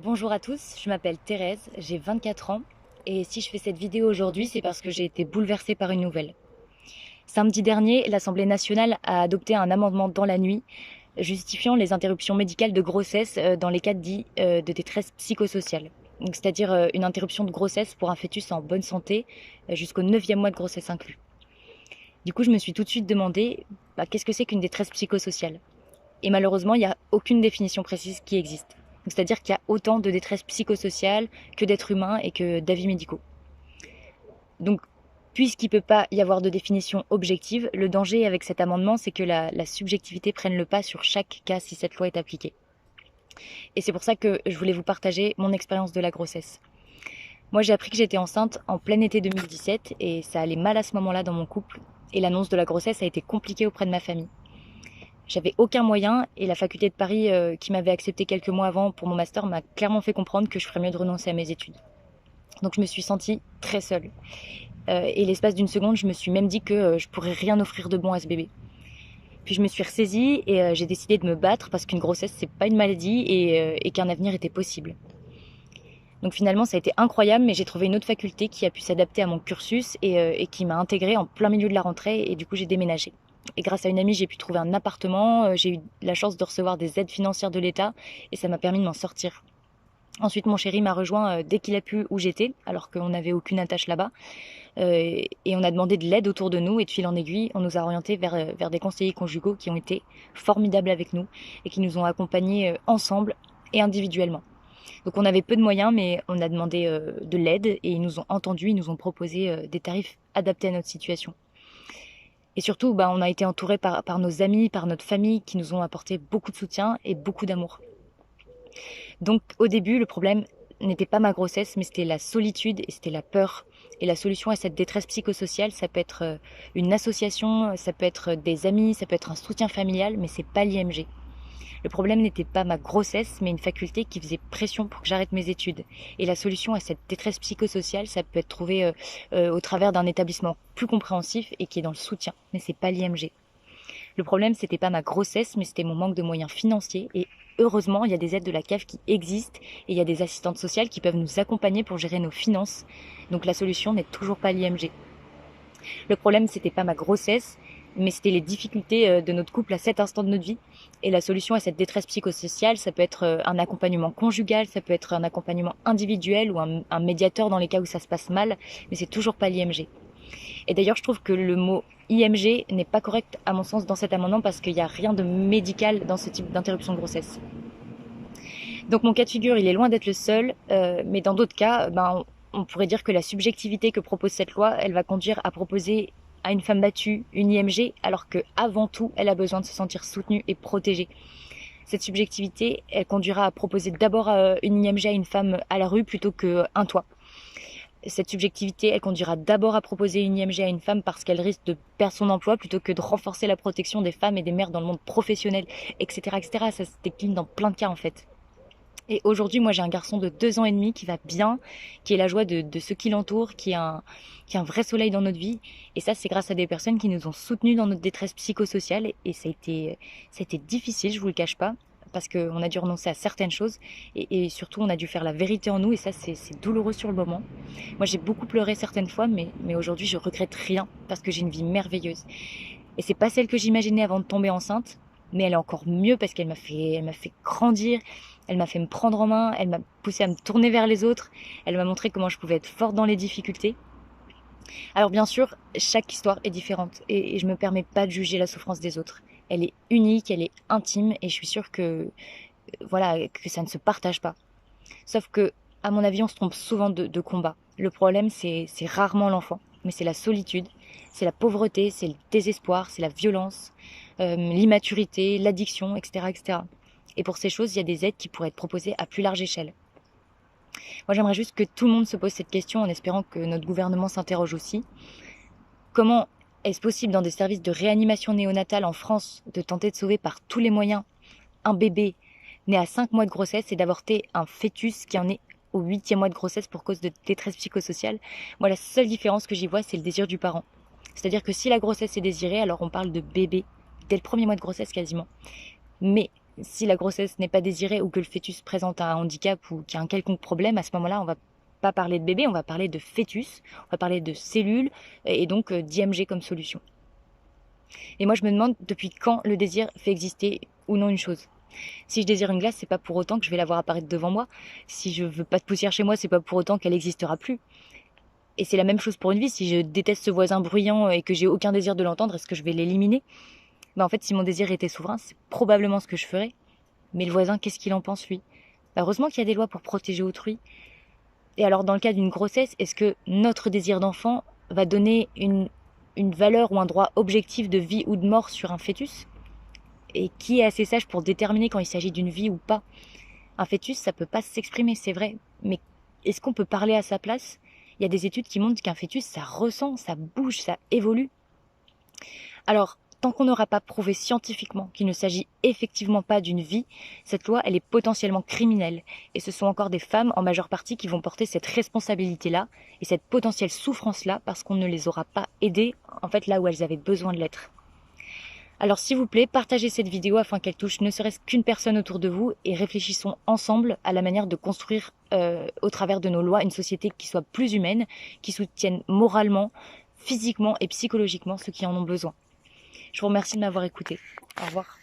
Bonjour à tous, je m'appelle Thérèse, j'ai 24 ans et si je fais cette vidéo aujourd'hui, c'est parce que j'ai été bouleversée par une nouvelle. Samedi dernier, l'Assemblée nationale a adopté un amendement dans la nuit justifiant les interruptions médicales de grossesse dans les cas dits de détresse psychosociale. Donc, c'est-à-dire une interruption de grossesse pour un fœtus en bonne santé jusqu'au 9e mois de grossesse inclus. Du coup, je me suis tout de suite demandé qu'est-ce que c'est qu'une détresse psychosociale. Et malheureusement, il n'y a aucune définition précise qui existe. C'est-à-dire qu'il y a autant de détresse psychosociale que d'êtres humains et que d'avis médicaux. Donc, puisqu'il ne peut pas y avoir de définition objective, le danger avec cet amendement, c'est que la subjectivité prenne le pas sur chaque cas si cette loi est appliquée. Et c'est pour ça que je voulais vous partager mon expérience de la grossesse. Moi, j'ai appris que j'étais enceinte en plein été 2017 et ça allait mal à ce moment-là dans mon couple. Et l'annonce de la grossesse a été compliquée auprès de ma famille. J'avais aucun moyen et la faculté de Paris qui m'avait accepté quelques mois avant pour mon master m'a clairement fait comprendre que je ferais mieux de renoncer à mes études. Donc je me suis sentie très seule. Et l'espace d'une seconde, je me suis même dit que je pourrais rien offrir de bon à ce bébé. Puis je me suis ressaisie et j'ai décidé de me battre parce qu'une grossesse c'est pas une maladie et qu'un avenir était possible. Donc finalement ça a été incroyable, mais j'ai trouvé une autre faculté qui a pu s'adapter à mon cursus et qui m'a intégrée en plein milieu de la rentrée et du coup j'ai déménagé. Et grâce à une amie, j'ai pu trouver un appartement, j'ai eu la chance de recevoir des aides financières de l'État et ça m'a permis de m'en sortir. Ensuite, mon chéri m'a rejoint dès qu'il a pu où j'étais, alors qu'on n'avait aucune attache là-bas. Et on a demandé de l'aide autour de nous et de fil en aiguille, on nous a orientés vers des conseillers conjugaux qui ont été formidables avec nous et qui nous ont accompagnés ensemble et individuellement. Donc on avait peu de moyens, mais on a demandé de l'aide et ils nous ont entendus, ils nous ont proposé des tarifs adaptés à notre situation. Et surtout, on a été entourés par nos amis, par notre famille qui nous ont apporté beaucoup de soutien et beaucoup d'amour. Donc au début, le problème n'était pas ma grossesse, mais c'était la solitude et c'était la peur. Et la solution à cette détresse psychosociale, ça peut être une association, ça peut être des amis, ça peut être un soutien familial, mais c'est pas l'IMG. Le problème n'était pas ma grossesse, mais une faculté qui faisait pression pour que j'arrête mes études. Et la solution à cette détresse psychosociale, ça peut être trouvé au travers d'un établissement plus compréhensif et qui est dans le soutien. Mais c'est pas l'IMG. Le problème, c'était pas ma grossesse, mais c'était mon manque de moyens financiers. Et heureusement, il y a des aides de la CAF qui existent et il y a des assistantes sociales qui peuvent nous accompagner pour gérer nos finances. Donc la solution n'est toujours pas l'IMG. Le problème, c'était pas ma grossesse, mais c'était les difficultés de notre couple à cet instant de notre vie. Et la solution à cette détresse psychosociale, ça peut être un accompagnement conjugal, ça peut être un accompagnement individuel ou un médiateur dans les cas où ça se passe mal, mais c'est toujours pas l'IMG. Et d'ailleurs, je trouve que le mot IMG n'est pas correct à mon sens dans cet amendement parce qu'il n'y a rien de médical dans ce type d'interruption de grossesse. Donc mon cas de figure, il est loin d'être le seul, mais dans d'autres cas, on pourrait dire que la subjectivité que propose cette loi, elle va conduire à proposer à une femme battue une IMG, alors qu'avant tout, elle a besoin de se sentir soutenue et protégée. Cette subjectivité, elle conduira à proposer d'abord une IMG à une femme à la rue plutôt qu'un toit. Cette subjectivité, elle conduira d'abord à proposer une IMG à une femme parce qu'elle risque de perdre son emploi plutôt que de renforcer la protection des femmes et des mères dans le monde professionnel, etc., etc. Ça se décline dans plein de cas en fait. Et aujourd'hui, moi, j'ai un garçon de 2 ans et demi qui va bien, qui est la joie de ceux qui l'entourent, qui est un vrai soleil dans notre vie. Et ça, c'est grâce à des personnes qui nous ont soutenus dans notre détresse psychosociale. Et ça a été difficile, je vous le cache pas, parce qu'on a dû renoncer à certaines choses. Et surtout, on a dû faire la vérité en nous. Et ça, c'est douloureux sur le moment. Moi, j'ai beaucoup pleuré certaines fois, mais aujourd'hui, je regrette rien parce que j'ai une vie merveilleuse. Et c'est pas celle que j'imaginais avant de tomber enceinte, mais elle est encore mieux parce qu'elle m'a fait grandir, elle m'a fait me prendre en main, elle m'a poussé à me tourner vers les autres, elle m'a montré comment je pouvais être forte dans les difficultés. Alors bien sûr, chaque histoire est différente et je me permets pas de juger la souffrance des autres. Elle est unique, elle est intime et je suis sûre que voilà que ça ne se partage pas. Sauf que, à mon avis, on se trompe souvent de combat. Le problème, c'est rarement l'enfant, mais c'est la solitude, c'est la pauvreté, c'est le désespoir, c'est la violence, l'immaturité, l'addiction, etc., etc. Et pour ces choses, il y a des aides qui pourraient être proposées à plus large échelle. Moi, j'aimerais juste que tout le monde se pose cette question en espérant que notre gouvernement s'interroge aussi. Comment est-ce possible dans des services de réanimation néonatale en France de tenter de sauver par tous les moyens un bébé né à 5 mois de grossesse et d'avorter un fœtus qui en est au 8e mois de grossesse pour cause de détresse psychosociale? Moi, la seule différence que j'y vois, c'est le désir du parent. C'est-à-dire que si la grossesse est désirée, alors on parle de bébé dès le 1er mois de grossesse quasiment. Mais Si la grossesse n'est pas désirée ou que le fœtus présente un handicap ou qu'il y a un quelconque problème, à ce moment-là, on va pas parler de bébé, on va parler de fœtus, on va parler de cellules et donc d'IMG comme solution. Et moi, je me demande depuis quand le désir fait exister ou non une chose. Si je désire une glace, c'est pas pour autant que je vais la voir apparaître devant moi. Si je veux pas de poussière chez moi, c'est pas pour autant qu'elle n'existera plus. Et c'est la même chose pour une vie. Si je déteste ce voisin bruyant et que j'ai aucun désir de l'entendre, est-ce que je vais l'éliminer? En fait, si mon désir était souverain, c'est probablement ce que je ferais. Mais le voisin, qu'est-ce qu'il en pense, lui? Heureusement qu'il y a des lois pour protéger autrui. Et alors, dans le cas d'une grossesse, est-ce que notre désir d'enfant va donner une valeur ou un droit objectif de vie ou de mort sur un fœtus? Et qui est assez sage pour déterminer quand il s'agit d'une vie ou pas? Un fœtus, ça peut pas s'exprimer, c'est vrai. Mais est-ce qu'on peut parler à sa place? Il y a des études qui montrent qu'un fœtus, ça ressent, ça bouge, ça évolue. Alors, tant qu'on n'aura pas prouvé scientifiquement qu'il ne s'agit effectivement pas d'une vie, cette loi, elle est potentiellement criminelle. Et ce sont encore des femmes, en majeure partie, qui vont porter cette responsabilité-là et cette potentielle souffrance-là parce qu'on ne les aura pas aidées, en fait, là où elles avaient besoin de l'être. Alors s'il vous plaît, partagez cette vidéo afin qu'elle touche ne serait-ce qu'une personne autour de vous et réfléchissons ensemble à la manière de construire au travers de nos lois une société qui soit plus humaine, qui soutienne moralement, physiquement et psychologiquement ceux qui en ont besoin. Je vous remercie de m'avoir écouté. Au revoir.